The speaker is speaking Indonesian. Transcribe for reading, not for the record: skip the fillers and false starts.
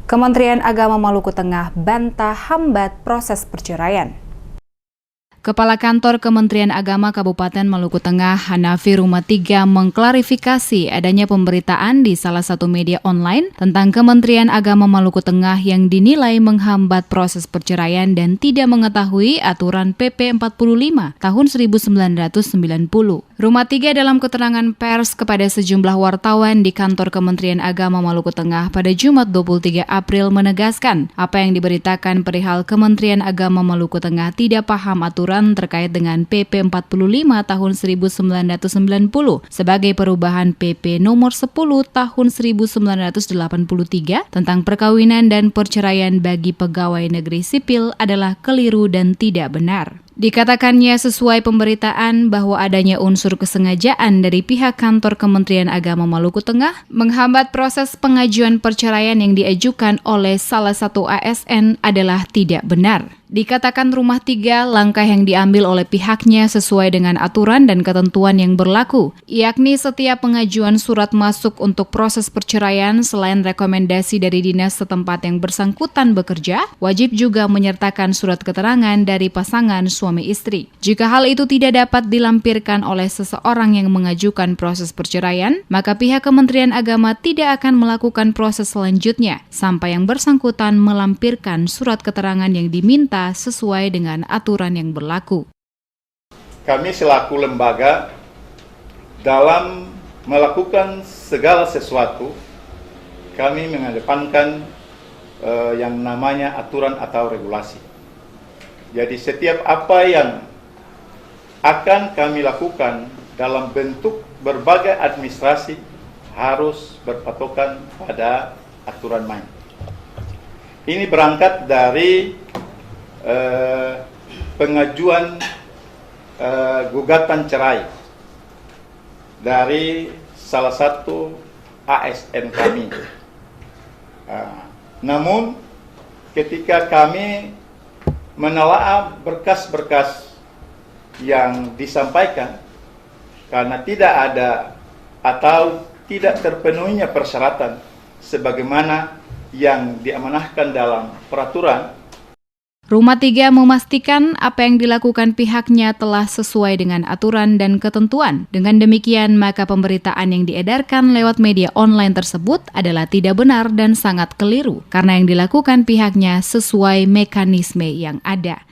Kementerian Agama Maluku Tengah bantah hambat proses perceraian. Kepala Kantor Kementerian Agama Kabupaten Maluku Tengah, Hanafi Rumatiga, mengklarifikasi adanya pemberitaan di salah satu media online tentang Kementerian Agama Maluku Tengah yang dinilai menghambat proses perceraian dan tidak mengetahui aturan PP 45 tahun 1990. Rumatiga dalam keterangan pers kepada sejumlah wartawan di Kantor Kementerian Agama Maluku Tengah pada Jumat 23 April menegaskan apa yang diberitakan perihal Kementerian Agama Maluku Tengah tidak paham aturan terkait dengan PP 45 tahun 1990 sebagai perubahan PP nomor 10 tahun 1983 tentang perkawinan dan perceraian bagi pegawai negeri sipil adalah keliru dan tidak benar. Dikatakannya sesuai pemberitaan bahwa adanya unsur kesengajaan dari pihak Kantor Kementerian Agama Maluku Tengah menghambat proses pengajuan perceraian yang diajukan oleh salah satu ASN adalah tidak benar. Dikatakan Rumatiga, langkah yang diambil oleh pihaknya sesuai dengan aturan dan ketentuan yang berlaku, yakni setiap pengajuan surat masuk untuk proses perceraian selain rekomendasi dari dinas setempat yang bersangkutan bekerja, wajib juga menyertakan surat keterangan dari pasangan suami istri. Jika hal itu tidak dapat dilampirkan oleh seseorang yang mengajukan proses perceraian, maka pihak Kementerian Agama tidak akan melakukan proses selanjutnya sampai yang bersangkutan melampirkan surat keterangan yang diminta sesuai dengan aturan yang berlaku. Kami selaku lembaga dalam melakukan segala sesuatu, kami mengedepankan yang namanya aturan atau regulasi. Jadi setiap apa yang akan kami lakukan dalam bentuk berbagai administrasi harus berpatokan pada aturan main. Ini berangkat dari pengajuan gugatan cerai dari salah satu ASN kami. Namun ketika kami menelaah berkas-berkas yang disampaikan, karena tidak ada atau tidak terpenuhinya persyaratan sebagaimana yang diamanahkan dalam peraturan, Rumatiga memastikan apa yang dilakukan pihaknya telah sesuai dengan aturan dan ketentuan. Dengan demikian, maka pemberitaan yang diedarkan lewat media online tersebut adalah tidak benar dan sangat keliru, karena yang dilakukan pihaknya sesuai mekanisme yang ada.